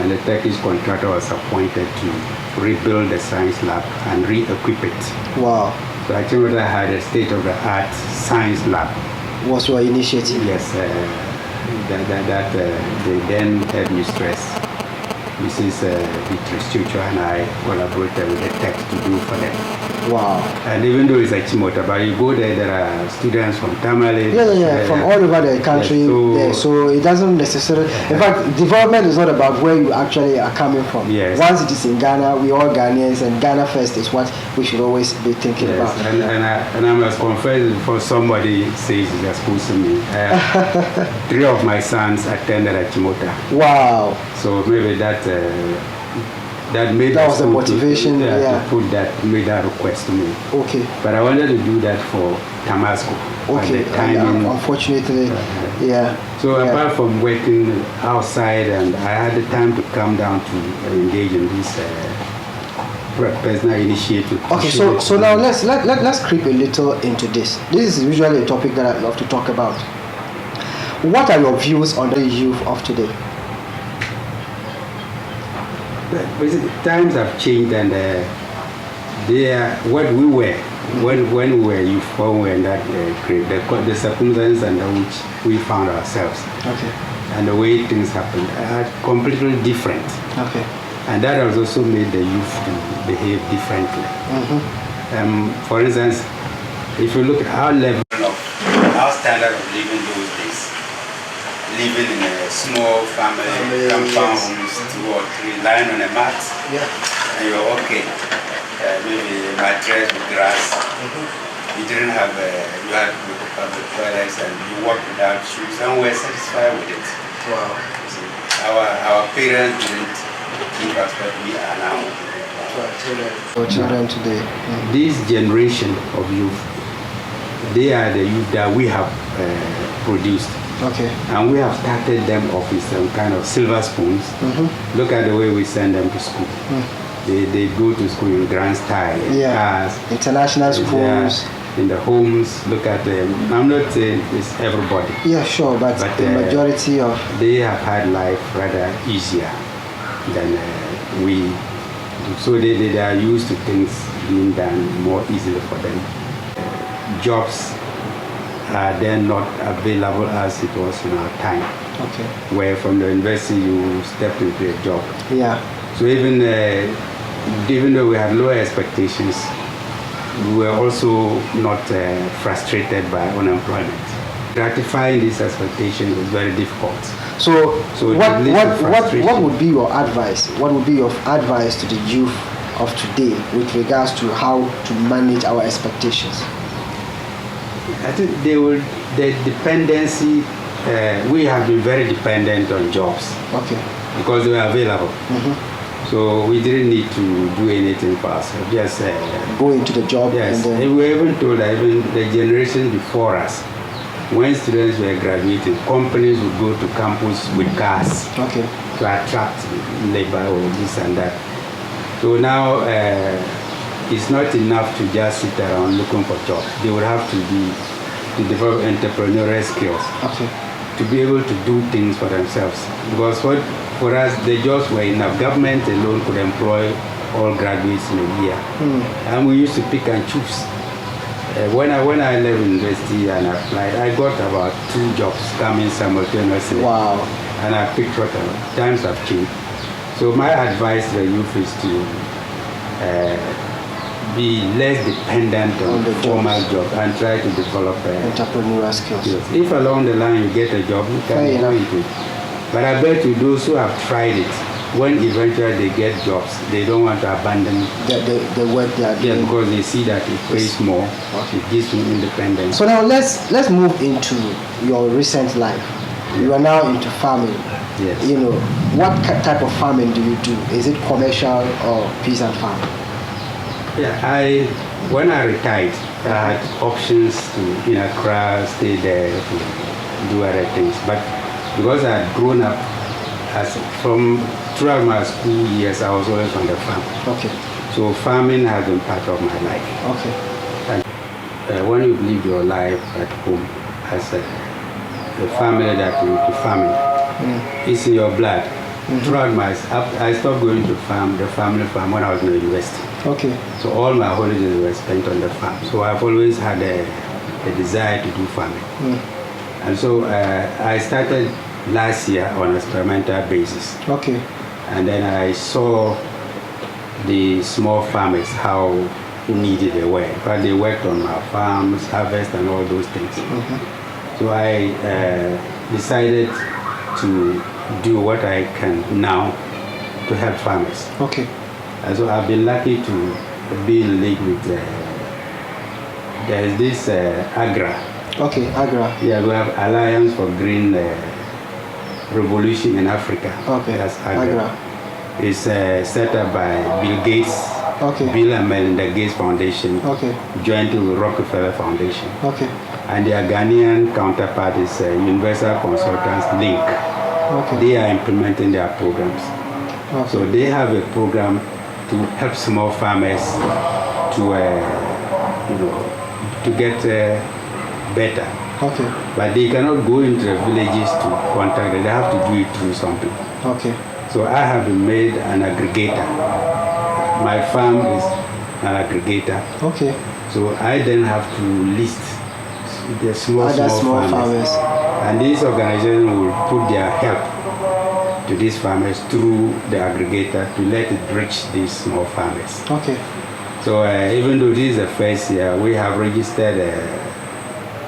S6: and the Turkish contractor was appointed to rebuild the science lab and re-equip it.
S2: Wow.
S6: So I think I had a state-of-the-art science lab.
S2: Was your initiative?
S6: Yes. The then headmistress, Mrs. Beatrice and I collaborated with the tech to do for them.
S2: Wow.
S6: And even though it's a Chimota, but you go there are students from Tamale.
S2: From all over the country.
S6: Yes,
S2: so it doesn't necessarily. In fact, development is not about where you actually are coming from.
S6: Yes.
S2: Once it is in Ghana, we all Ghanaians, and Ghana first is what we should always be thinking about.
S6: And I must confess, before somebody says it's exposing me, 3 of my sons attended at Chimota.
S2: Wow.
S6: So maybe that
S2: was the motivation
S6: to put that, made that request to me.
S2: Okay.
S6: But I wanted to do that for Damascus.
S2: Okay. And unfortunately,
S6: So apart from working outside, and I had the time to come down to engage in this personal initiative.
S2: Okay, so now let's creep a little into this. This is usually a topic that I love to talk about. What are your views on the youth of today?
S6: Times have changed, and they are what we were when we were youth, when we were in that grade, the circumstances under which we found ourselves,
S2: okay,
S6: and the way things happened are completely different.
S2: Okay.
S6: And that has also made the youth to behave differently. For instance, if you look at our level of our standard of living those days, living in a small family compound homes, 2 or 3, lying on a mat, and you're okay. Maybe a mattress with grass. You didn't have you had public toilets, and you walked without shoes, and we're satisfied with it.
S2: Wow.
S6: So our parents didn't give us what we are now.
S2: For children today.
S6: This generation of youth, they are the youth that we have produced.
S2: Okay.
S6: And we have started them off with some kind of silver spoons. Look at the way we send them to school. They go to school in grand style, cars,
S2: international schools.
S6: In the homes, look at them. I'm not saying it's everybody.
S2: Yeah, sure, but the majority of...
S6: They have had life rather easier than we do. So they are used to things being done more easily for them. Jobs are then not available as it was in our time.
S2: Okay.
S6: Where from the university you stepped into a job.
S2: Yeah.
S6: So even though we had lower expectations, we were also not frustrated by unemployment. Gratifying these expectations was very difficult.
S2: So what would be your advice? What would be your advice to the youth of today with regards to how to manage our expectations?
S6: I think the dependency, we have been very dependent on jobs.
S2: Okay.
S6: Because they were available. So we didn't need to do anything for ourselves. Just
S2: go into the job.
S6: Yes.
S2: And then...
S6: And we were even told that even the generation before us, when students were graduating, companies would go to campus with cars to attract labor or this and that. So now it's not enough to just sit around looking for jobs. They would have to develop entrepreneurial skills to be able to do things for themselves. Because for us, the jobs were enough. Government alone could employ all graduates in a year. And we used to pick and choose. When I left university and applied, I got about 2 jobs coming simultaneously.
S2: Wow.
S6: And I picked what times have changed. So my advice to the youth is to be less dependent on the formal job and try to develop
S2: entrepreneurial skills.
S6: If along the line you get a job, you can go into it. But I bet you those who have tried it, when eventually they get jobs, they don't want to abandon
S2: the work they are doing.
S6: Yeah, because they see that it pays more, it gives them independence.
S2: So now let's move into your recent life. You are now into farming.
S6: Yes.
S2: You know, what type of farming do you do? Is it commercial or peasant farm?
S6: Yeah, when I retired, I had options to Accra, stay there, to do other things. But because I had grown up throughout my school years, I was always on the farm.
S2: Okay.
S6: So farming has been part of my life.
S2: Okay.
S6: And when you live your life at home as a family that you do farming, it's in your blood. Throughout I stopped going to the family farm when I was in the university.
S2: Okay.
S6: So all my holidays were spent on the farm. So I've always had a desire to do farming. And so I started last year on an experimental basis.
S2: Okay.
S6: And then I saw the small farmers, how needed they were. In fact, they worked on our farms, harvest and all those things. So I decided to do what I can now to help farmers.
S2: Okay.
S6: And so I've been lucky to be in league with, there's this AGRA.
S2: Okay, AGRA.
S6: Yeah, we have Alliance for Green Revolution in Africa.
S2: Okay,
S6: that's AGRA. It's set up by Bill Gates, Bill and Melinda Gates Foundation, jointly with Rockefeller Foundation.
S2: Okay.
S6: And their Ghanaian counterpart is Universal Consultants Link.
S2: Okay.
S6: They are implementing their programs. So they have a program to help small farmers to to get better.
S2: Okay.
S6: But they cannot go into the villages to contact them. They have to do it through something.
S2: Okay.
S6: So I have been made an aggregator. My farm is an aggregator.
S2: Okay.
S6: So I then have to list the small farmers. And this organization will put their help to these farmers through the aggregator to let it reach these small farmers.
S2: Okay.
S6: So even though this is the first year, we have registered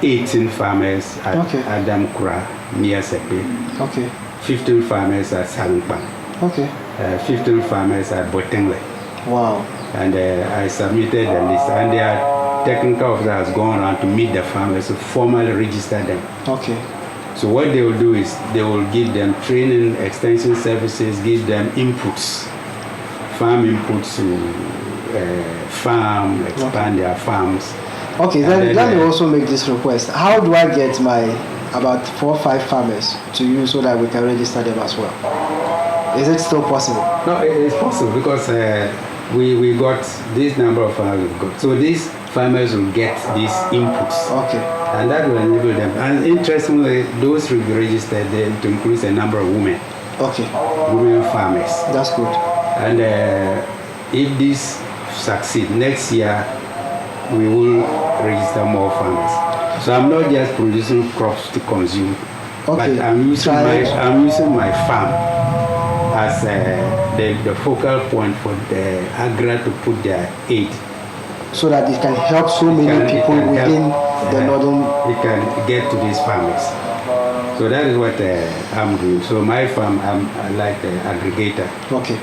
S6: 18 farmers at Adamkura, near Sepe.
S2: Okay.
S6: 15 farmers at Salumpa.
S2: Okay.
S6: 15 farmers at Botengle.
S2: Wow.
S6: And I submitted the list, and their technical officer has gone around to meet the farmers to formally register them.
S2: Okay.
S6: So what they will do is they will give them training, extension services, give them inputs, farm inputs to farm, expand their farms.
S2: Okay, then let me also make this request. How do I get my about 4 or 5 farmers to you so that we can register them as well? Is it still possible?
S6: No, it's possible because we got this number of farmers we've got. So these farmers will get these inputs.
S2: Okay.
S6: And that will enable them. And interestingly, those will be registered to increase a number of women.
S2: Okay.
S6: Women farmers.
S2: That's good.
S6: And if this succeed, next year we will register more farmers. So I'm not just producing crops to consume, but I'm using my farm as the focal point for the AGRA to put their aid.
S2: So that it can help so many people within the northern.
S6: It can get to these farmers. So that is what I'm doing. So my farm, I'm like the aggregator.
S2: Okay.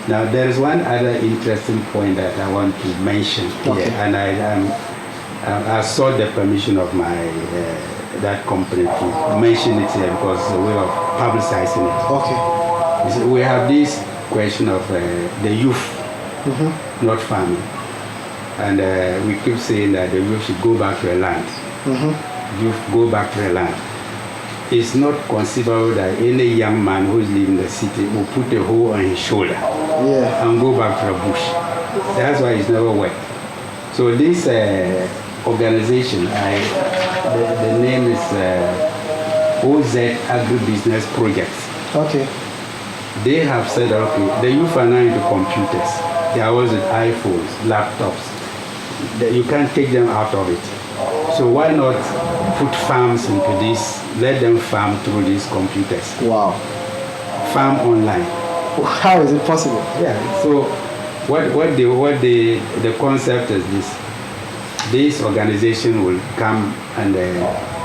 S6: Now there is one other interesting point that I want to mention here, and I sought the permission of my that company to mention it here because it's a way of publicizing it.
S2: Okay.
S6: So we have this question of the youth not farming, and we keep saying that the youth should go back to the land. Youth go back to the land. It's not conceivable that any young man who is living in the city will put a hoe on his shoulder and go back to the bush. That's why it's never worked. So this organization, the name is OZ Agribusiness Project.
S2: Okay.
S6: They have said, okay, the youth are now into computers. They are always with iPhones, laptops. You can't take them out of it. So why not put farms into this, let them farm through these computers.
S2: Wow.
S6: Farm online.
S2: How is it possible?
S6: Yeah, so the concept is this. This organization will come and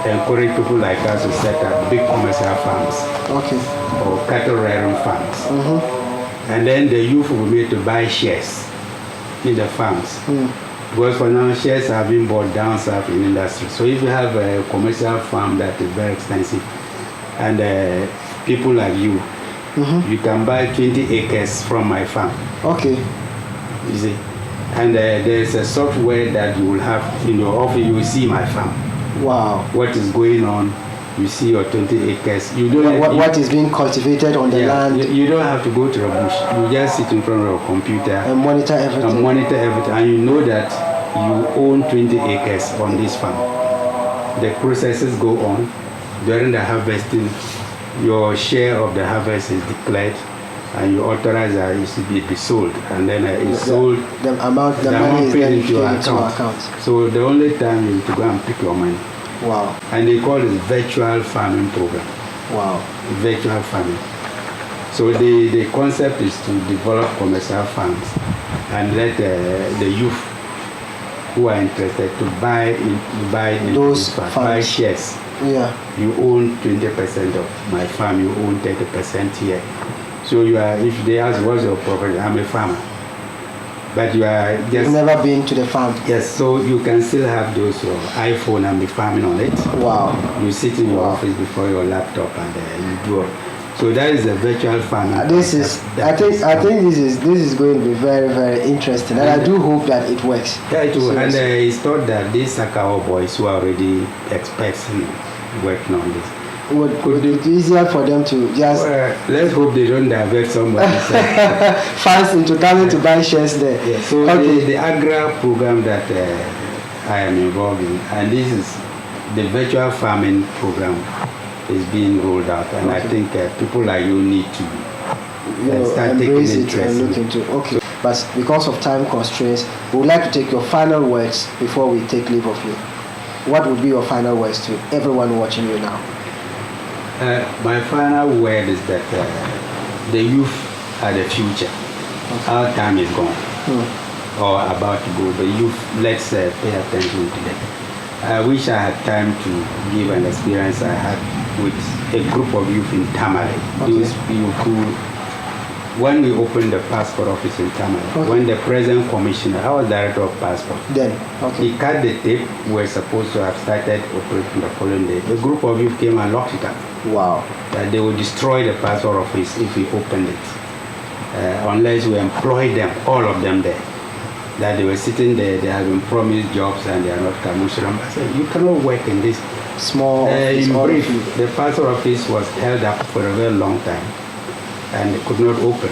S6: encourage people like us to set up big commercial farms.
S2: Okay.
S6: Or cattle rearing farms. And then the youth will be able to buy shares in the farms. Because for now, shares have been bought down south in industry. So if you have a commercial farm that is very expensive, and people like you, you can buy 20 acres from my farm.
S2: Okay.
S6: You see? And there's a software that you will have in your office. You will see my farm.
S2: Wow.
S6: What is going on? You see your 20 acres. You don't.
S2: What is being cultivated on the land?
S6: You don't have to go to the bush. You just sit in front of a computer
S2: and monitor everything.
S6: And you know that you own 20 acres on this farm. The processes go on. During the harvesting, your share of the harvest is declared, and you authorize that it should be sold, and then it's sold.
S2: The money is
S6: paid
S2: then
S6: into your account. So the only time you need to go and pick your money.
S2: Wow.
S6: And they call it virtual farming program.
S2: Wow.
S6: Virtual farming. So the concept is to develop commercial farms and let the youth who are interested to buy
S2: those farms.
S6: Buy shares.
S2: Yeah.
S6: You own 20% of my farm, you own 30% here. So you are, if they ask what's your property, I'm a farmer. But you are just...
S2: You've never been to the farm?
S6: Yes, so you can still have those iPhone and be farming on it.
S2: Wow.
S6: You sit in your office before your laptop and you do it. So that is a virtual farming.
S2: I think this is going to be very, very interesting, and I do hope that it works.
S6: Yeah, it will. And it's thought that these Sakao boys who are already experts in working on this,
S2: would it be easier for them to just...
S6: Well, let's hope they don't divert somebody.
S2: funds into coming to buy shares there.
S6: Yeah, so the Agra program that I am involved in, and this is the virtual farming program is being rolled out, and I think people like you need to start taking interest
S2: and look into. Okay, but because of time constraints, we would like to take your final words before we take leave of you. What would be your final words to everyone watching you now?
S6: My final word is that the youth are the future. Okay. Our time is gone, or about to go. The youth, let's pay attention to them. I wish I had time to give an experience I had with a group of youth in Tamale. Those people who, when we opened the passport office in Tamale, when the present commissioner, I was director of passport, he cut the tape. We were supposed to have started operating the following day. The group of youth came and locked it up.
S2: Wow.
S6: That they would destroy the passport office if we opened it, unless we employ them, all of them there. That they were sitting there, they have been promised jobs and they are not commissioned. I said, you cannot work in this
S2: small office.
S6: In brief, the passport office was held up for a very long time and they could not open.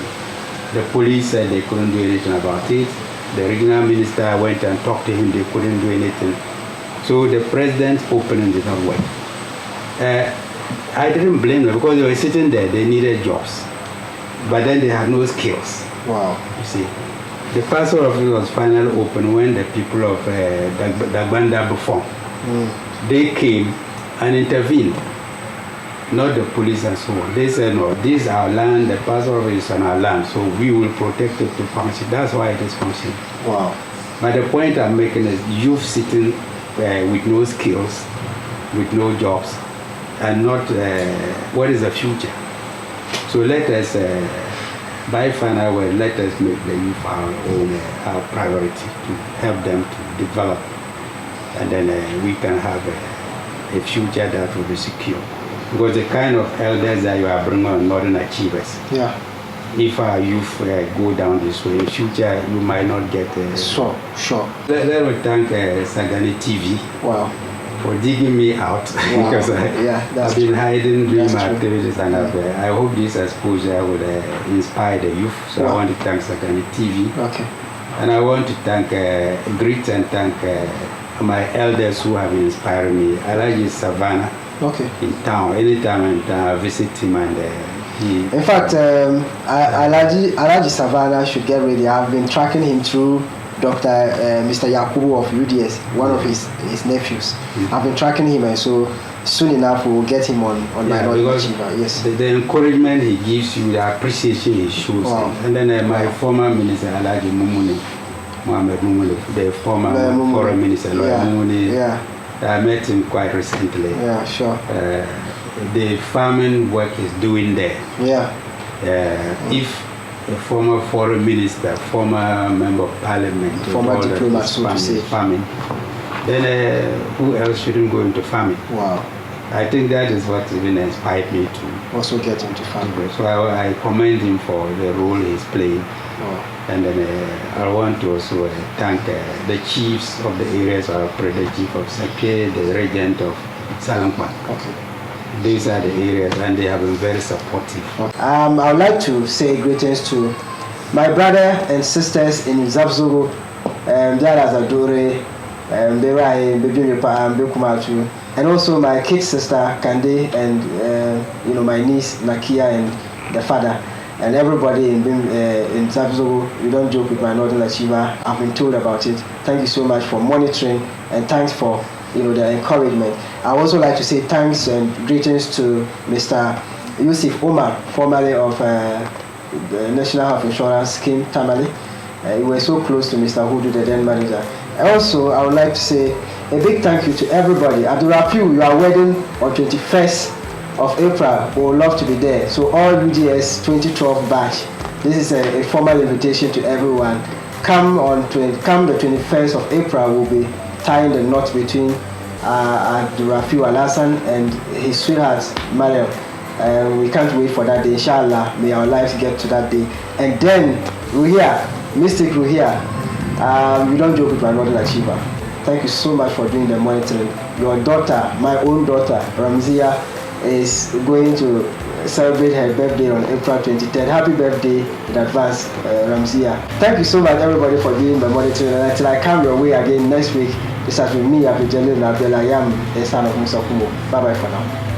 S6: The police said they couldn't do anything about it. The regional minister went and talked to him, they couldn't do anything. So the president's opening did not work. I didn't blame them because they were sitting there, they needed jobs. But then they had no skills.
S2: Wow.
S6: You see. The passport office was finally open when the people of Dagbanda before they came and intervened, not the police and so on. They said, no, this is our land, the passport office is on our land, so we will protect it to function. That's why it is functioning.
S2: Wow.
S6: But the point I'm making is youth sitting with no skills, with no jobs, and not what is the future. So let us by final way, let us make the youth our own our priority to help them to develop, and then we can have a future that will be secure. Because the kind of elders that you are bringing on modern achievers, if our youth go down this way, in future you might not get.
S2: Sure.
S6: Let me thank Sagani TV.
S2: Wow.
S6: For digging me out because I've been hiding during my activities, and I hope this exposure will inspire the youth. So I want to thank Sagani TV.
S2: Okay.
S6: And I want to thank, greet and thank my elders who have inspired me. Alaji Savannah in town. Anytime I'm in town, I visit him and
S2: in fact, Alaji Savannah should get ready. I've been tracking him through Mr. Yakubu of UDS, one of his nephews. I've been tracking him, and so soon enough we will get him on my Achiever. Yes.
S6: The encouragement he gives you, the appreciation he shows. And then my former minister, Alhaji Mohamed Mumuni, the former foreign minister, Lawyer Mumuni, I met him quite recently.
S2: Yeah, sure.
S6: The farming work he's doing there. If a former foreign minister, former member of parliament,
S2: former diplomat,
S6: farming, then who else shouldn't go into farming?
S2: Wow.
S6: I think that is what even inspired me to
S2: also get into farming.
S6: So I commend him for the role he's playing. And then I want to also thank the chiefs of the areas I operate, the chief of Sapie, the regent of Salankwa. These are the areas, and they have been very supportive.
S2: I would like to say greetings to my brother and sisters in Zabzuru, Adore, and also my kid sister Kande, and my niece Nakia and the father, and everybody in Zabzuru. You don't joke with my Northern Achiever. I've been told about it. Thank you so much for monitoring, and thanks for the encouragement. I would also like to say thanks and greetings to Mr. Yusuf Omar, formerly of the National Health Insurance Scheme, Tamale. We were so close to Mr. Hudu, the then manager. Also, I would like to say a big thank you to everybody. Abdul-Jalil, your wedding on 21st of April. We would love to be there. So all UDS 2012 batch, this is a formal invitation to everyone. Come the 21st of April, we'll be tying the knot between Abdul-Jalil Alasan and his sweetheart Mariam. We can't wait for that day. Inshallah, may our lives get to that day. And then Ruhia, Mystic Ruhia, you don't joke with my Northern Achiever. Thank you so much for doing the monitoring. Your daughter, my own daughter, Ramzia, is going to celebrate her birthday on April 23rd. Happy birthday in advance, Ramzia. Thank you so much, everybody, for being my monitoring. And until I come your way again next week, this has been me, Abdul-Jalil Naabeli. I am S1E14. Bye bye for now.